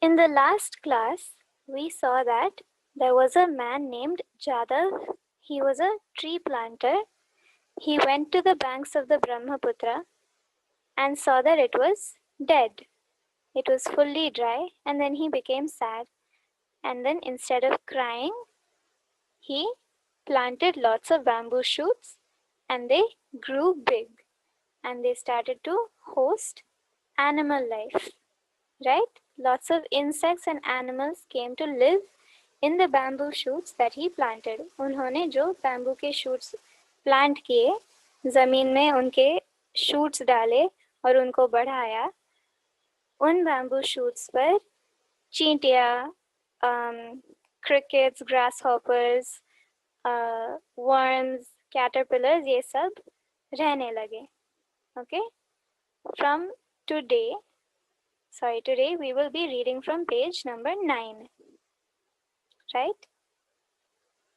In the last class, we saw that there was a man named Jadav. He was a tree planter. He went to the banks of the Brahmaputra and saw that it was dead. It was fully dry, and then he became sad. And then instead of crying, he planted lots of bamboo shoots and they grew big and they started to host animal life, right? Lots of insects and animals came to live in the bamboo shoots that he planted. उन्होंने जो bamboo के shoots plant किए, ज़मीन में उनके shoots डाले और उनको बढ़ाया, उन bamboo shoots पर चींटियाँ, crickets, grasshoppers, worms, caterpillars, ये सब रहने लगे. Okay? From today, today we will be reading from page number 9. Right?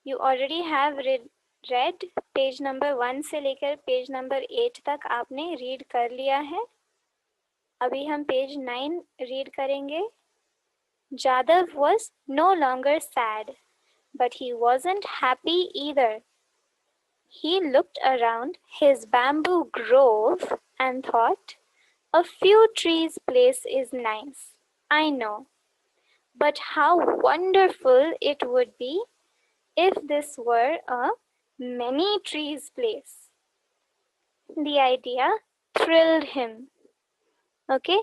You already have read page number 1 से लेकर पेज नंबर 8 तक आपने रीड कर लिया है. अभी हम पेज 9 रीड करेंगे. Jadav was no longer sad, but he wasn't happy either. He looked around his bamboo grove and thought, a few trees place is nice, I know. But how wonderful it would be if this were a many trees place. The idea thrilled him. Okay,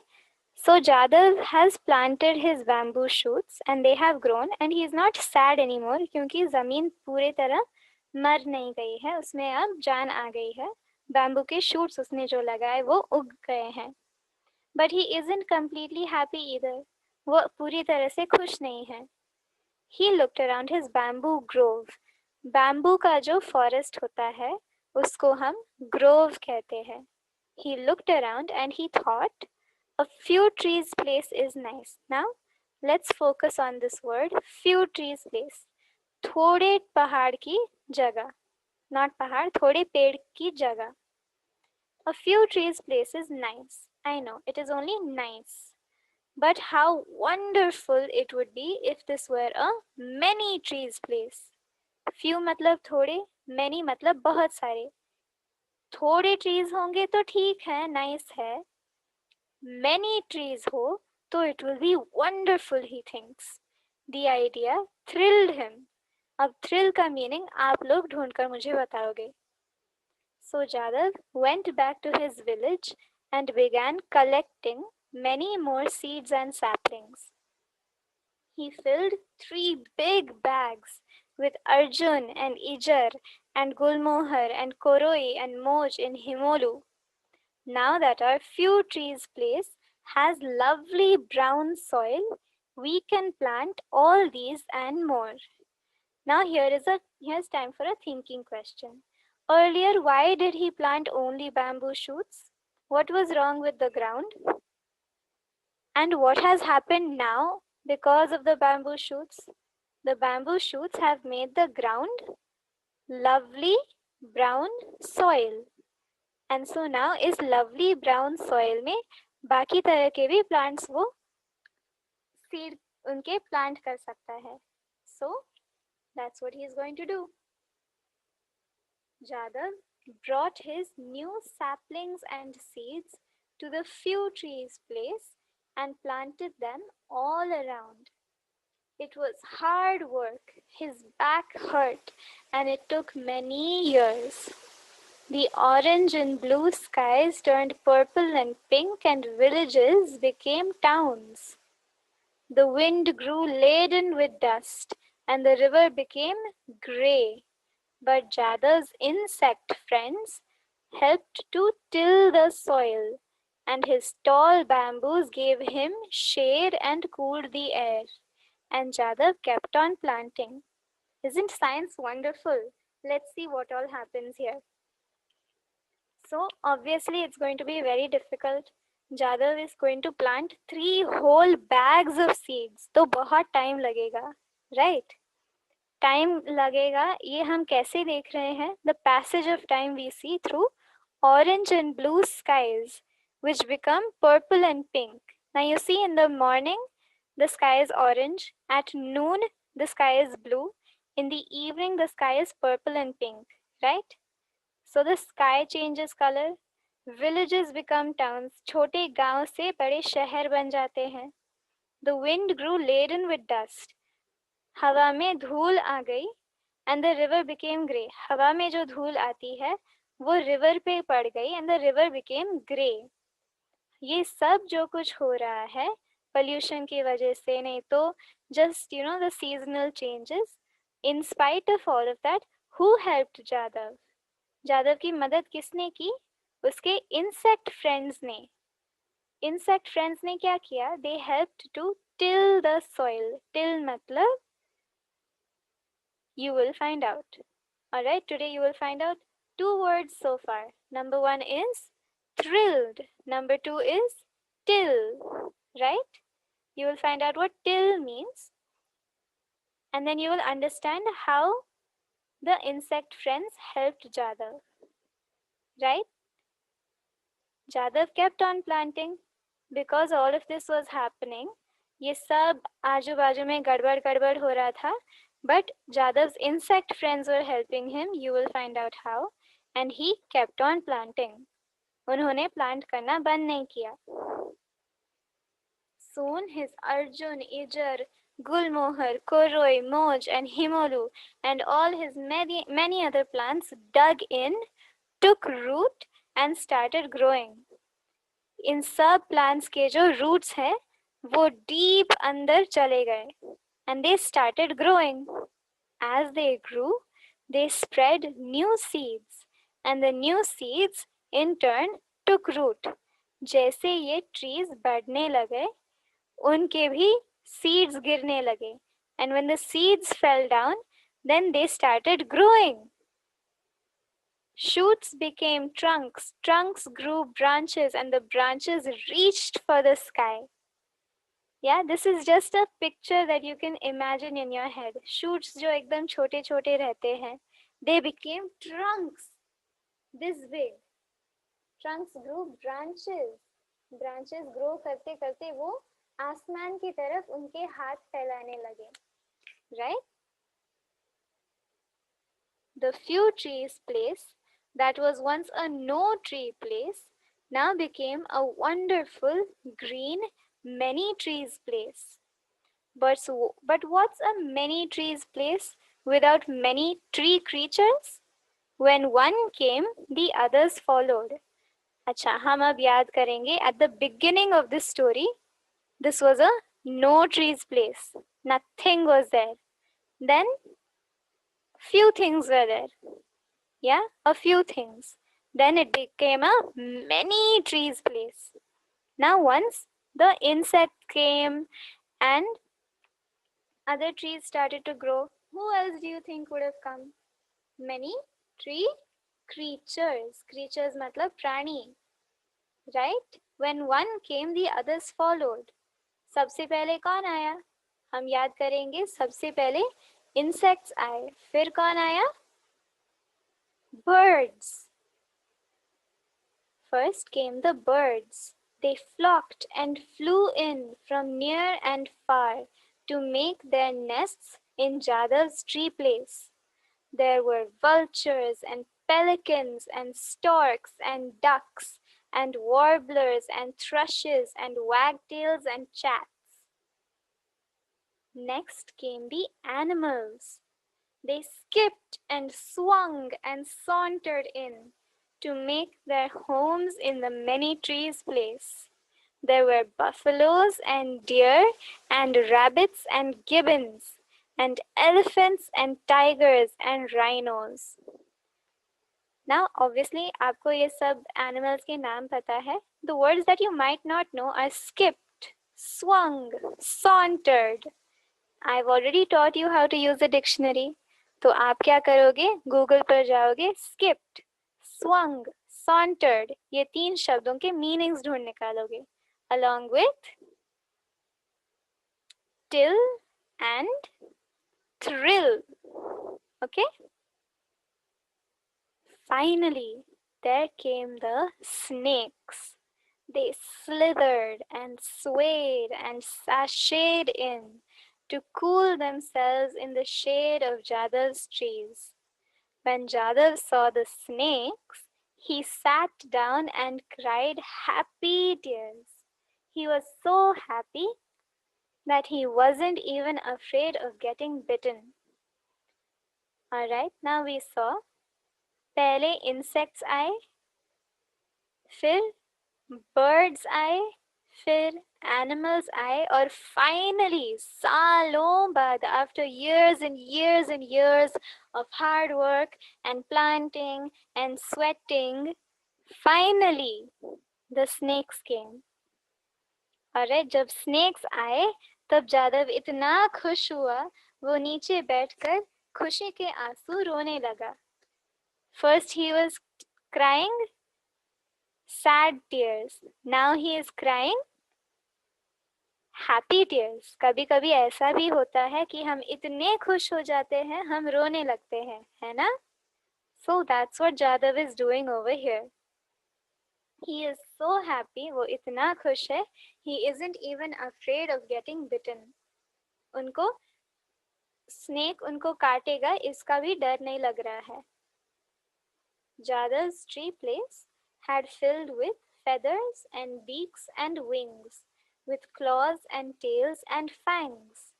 so Jadav has planted his bamboo shoots and they have grown and he is not sad anymore क्योंकि ज़मीन पूरे तरह मर नहीं गई है, उसमें अब जान आ गई है. बैम्बू के शूट्स उसने जो लगाए वो उग गए हैं. But he isn't completely happy either. वो पूरी तरह से खुश नहीं है. He looked around his bamboo grove. Bamboo का जो फॉरेस्ट होता है उसको हम ग्रोव कहते हैं. He looked around and he thought, a few trees place is nice. Now, let's focus on this word, few trees place. थोड़े पहाड़ की जगह. Not पहाड़, थोड़े पेड़ की जगह. A few trees place is nice. I know, it is only nice. But how wonderful it would be if this were a many trees place. Few मतलब थोड़े, many मतलब बहुत सारे. थोड़े trees होंगे तो ठीक है, nice है. Many trees हो तो it will be wonderful, he thinks. The idea thrilled him. अब thrill का meaning आप लोग ढूंढकर मुझे बताओगे. So Jadav went back to his village and began collecting many more seeds and saplings. He filled 3 big bags with Arjun and Ijar and Gulmohar and Koroi and Moj in Himolu. Now that our few trees place has lovely brown soil, we can plant all these and more. Now here's time for a thinking question. Earlier, why did he plant only bamboo shoots? What was wrong with the ground? And what has happened now because of the bamboo shoots? The bamboo shoots have made the ground lovely brown soil. And so now इस lovely brown soil में बाकी तरह के भी plants वो seed उनके plant कर सकता है. So that's what he is going to do. Jadav brought his new saplings and seeds to the few trees place and planted them all around. It was hard work, his back hurt, and it took many years. The orange and blue skies turned purple and pink, and villages became towns. The wind grew laden with dust, and the river became grey. But Jadav's insect friends helped to till the soil, and his tall bamboos gave him shade and cooled the air. And Jadav kept on planting. Isn't science wonderful? Let's see what all happens here. So obviously it's going to be very difficult. Jadav is going to plant 3 whole bags of seeds. तो बहुत time लगेगा, right? Time लगेगा, ये हम कैसे देख रहे हैं? The passage of time we see through orange and blue skies, which become purple and pink. Now you see in the morning, the sky is orange. At noon, the sky is blue. In the evening, the sky is purple and pink, right? So the sky changes color. Villages become towns. छोटे गांव से बड़े शहर बन जाते हैं. The wind grew laden with dust. हवा में धूल आ गई. And the river became grey. हवा में जो धूल आती है वो रिवर पे पड़ गई. And the river became grey. ये सब जो कुछ हो रहा है पोल्यूशन की वजह से, नहीं तो just the seasonal changes. In spite of all of that, who helped Jadav? Jadav की मदद किसने की? उसके इंसेक्ट फ्रेंड्स ने. इंसेक्ट फ्रेंड्स ने क्या किया? They helped to till the soil. Till मतलब you will find out. Alright, today you will find out two words so far. Number one is thrilled. Number two is till. Right? You will find out what till means. And then you will understand how the insect friends helped Jadav. Right? Jadav kept on planting because all of this was happening. ये सब आजू बाजू में गड़बड़ गड़बड़ हो रहा था. But Jadav's insect friends were helping him. You will find out how. And he kept on planting. उन्होंने plant करना बंद नहीं किया. Soon his Arjun, Ijar, Gulmohar, Koroi, Moj and Himolu and all his many other plants dug in, took root and started growing. इन सब plants के जो roots हैं वो deep अंदर चले गए. And they started growing. As they grew, they spread new seeds, and the new seeds in turn took root. जैसे ये trees बढ़ने लगे, उनके भी seeds गिरने लगे. And when the seeds fell down, then they started growing. Shoots became trunks, trunks grew branches, and the branches reached for the sky. Yeah, this is just a picture that you can imagine in your head. Shoots जो एकदम छोटे छोटे रहते हैं, they became trunks this big. Trunks grew branches. Branches grow करते करते वो आसमान की तरफ उनके हाथ फैलाने लगे. Right? The few trees place that was once a no tree place now became a wonderful green many trees place. But what's a many trees place without many tree creatures? When one came, the others followed. अच्छा, हम अब याद करेंगे. At the beginning of this story, this was a no trees place. Nothing was there. Then few things were there. Yeah, a few things. Then it became a many trees place. Now once the insect came and other trees started to grow, who else do you think would have come? Many tree creatures. Creatures matlab prani. Right? When one came, the others followed. सबसे पहले कौन आया? हम याद करेंगे. सबसे पहले insects आए. फिर कौन आया? Birds. First came the birds. They flocked and flew in from near and far to make their nests in Jadav's tree place. There were vultures and pelicans and storks and ducks and warblers and thrushes and wagtails and chats. Next came the animals. They skipped and swung and sauntered in to make their homes in the many trees place. There were buffaloes and deer and rabbits and gibbons and elephants and tigers and rhinos. Now, obviously, आपको ये सब animals के नाम पता है. The words that you might not know are skipped, swung, sauntered. I've already taught you how to use the dictionary. तो आप क्या करोगे? Google पर जाओगे, skipped, swung, sauntered, ये 3 शब्दों के meanings ढूंढ निकालोगे, along with till and thrill. Okay? Finally, there came the snakes. They slithered and swayed and sashayed in to cool themselves in the shade of Jadav's trees. When Jadav saw the snakes, he sat down and cried happy tears. He was so happy that he wasn't even afraid of getting bitten. Alright, now we saw पहले insects आए, फिर birds आए, फिर animals आए और finally सालों बाद after years and years and years of hard work and planting and sweating, finally the snakes came. अरे जब स्नेक्स आए तब जादव इतना खुश हुआ वो नीचे बैठकर खुशी के आंसू रोने लगा. First he was crying sad tears. Now he is crying happy tears. कभी कभी ऐसा भी होता है कि हम इतने खुश हो जाते हैं हम रोने लगते हैं, है ना? So that's what Jadav is doing over here. He is so happy, वो इतना खुश है, he isn't even afraid of getting bitten. उनको स्नेक उनको काटेगा इसका भी डर नहीं लग रहा है. Jadav's tree place had filled with feathers and beaks and wings, with claws and tails and fangs.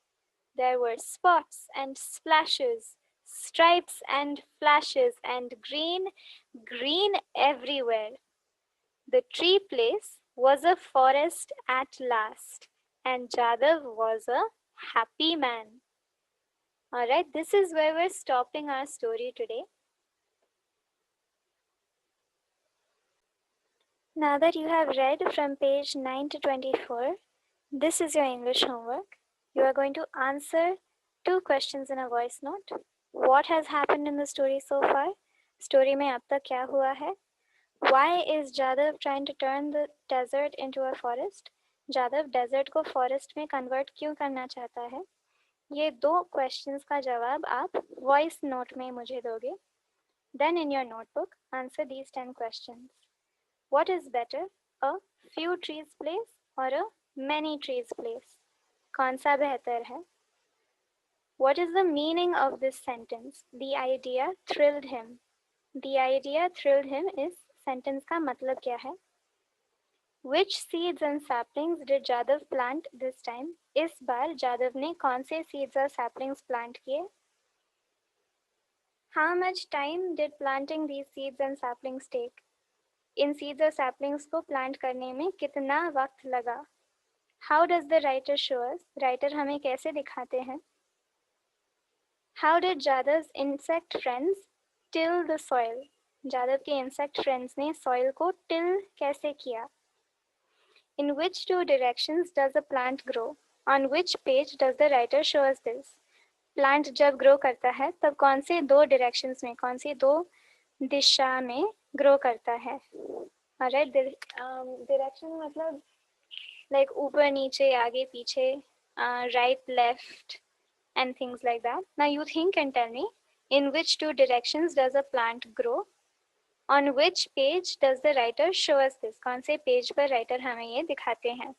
There were spots and splashes, stripes and flashes, and green everywhere. The tree place was a forest at last, and Jadav was a happy man. Alright, this is where we're stopping our story today. Now that you have read from page 9 to 24, this is your English homework. You are going to answer 2 questions in a voice note. What has happened in the story so far? Story में अब तक क्या हुआ है? Why is Jadav trying to turn the desert into a forest? Jadav desert को forest में convert क्यों करना चाहता है? ये 2 questions का जवाब आप voice note में मुझे दोगे. Then in your notebook, answer these 10 questions. What is better, a few trees place or a many trees place? कौन सा बेहतर है? What is the meaning of this sentence? The idea thrilled him. The idea thrilled him is sentence का मतलब क्या है? Which seeds and saplings did Jadav plant this time? इस बार जादव ने कौन से seeds और saplings plant किए? How much time did planting these seeds and saplings take? In seeds और saplings को plant करने में कितना वक्त लगा? How does the writer show us? Writer हमें कैसे दिखाते हैं? How did Jadav's insect friends till the soil? Jadav के insect friends ने soil को till कैसे किया? In which 2 directions does a plant grow? On which page does the writer show us this? Plant जब grow करता है तब कौन से 2 directions में, कौन सी 2 दिशा में grow करता है? Alright, direction मतलब like ऊपर नीचे आगे पीछे, right left and things like that. Now you think and tell me, in which 2 directions does a plant grow? On which page does the writer show us this? कौन से page पर writer हमें ये दिखाते हैं?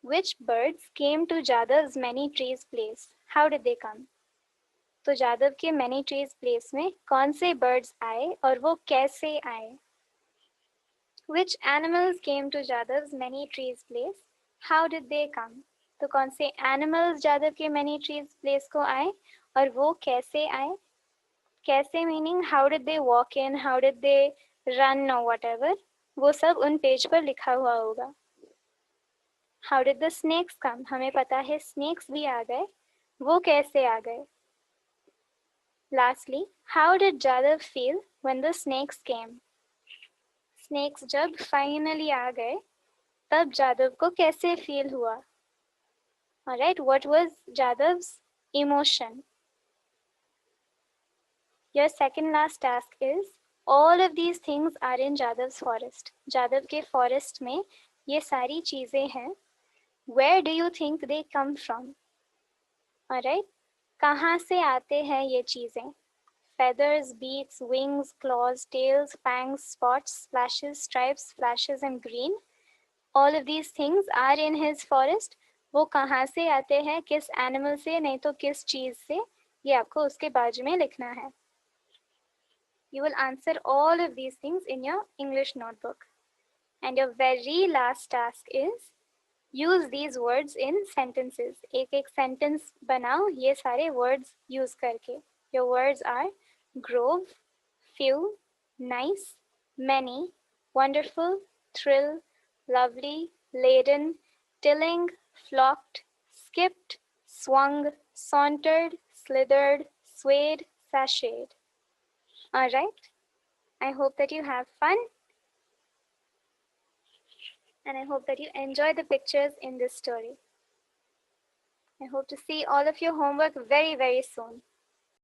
Which birds came to Jadav's many trees place? How did they come? तो जादव के many trees place में कौन से birds आए और वो कैसे आए? Which animals came to Jadav's many trees place? How did they come? तो कौन से animals जादव के many trees place को आए और वो कैसे आए? कैसे meaning how did they walk in, how did they run or whatever, वो सब उन पेज पर लिखा हुआ होगा. How did the snakes come? हमें पता है snakes भी आ गए, वो कैसे आ गए? Lastly, how did Jadav feel when the snakes came? Snakes जब finally आ गए तब जादव को कैसे feel हुआ? Alright, what was Jadav's emotion? Your second last task is all of these things are in Jadav's forest. Jadav के forest में ये सारी चीजें हैं. Where do you think they come from? Alright, कहाँ से आते हैं ये चीजें? feathers, beaks, wings, claws, tails, fangs, spots, splashes, stripes, flashes, and green. All of these things are in his forest. वो कहाँ से आते हैं, किस एनिमल से, नहीं तो किस चीज से, ये आपको उसके बाजू में लिखना है. You will answer all of these things in your English notebook. And your very last task is use these words in sentences. एक एक sentence बनाओ ये सारे words use करके. Your words are grove, few, nice, many, wonderful, thrill, lovely, laden, tilling, flocked, skipped, swung, sauntered, slithered, swayed, sashayed. Alright, I hope that you have fun and I hope that you enjoy the pictures in this story. I hope to see all of your homework very, very soon.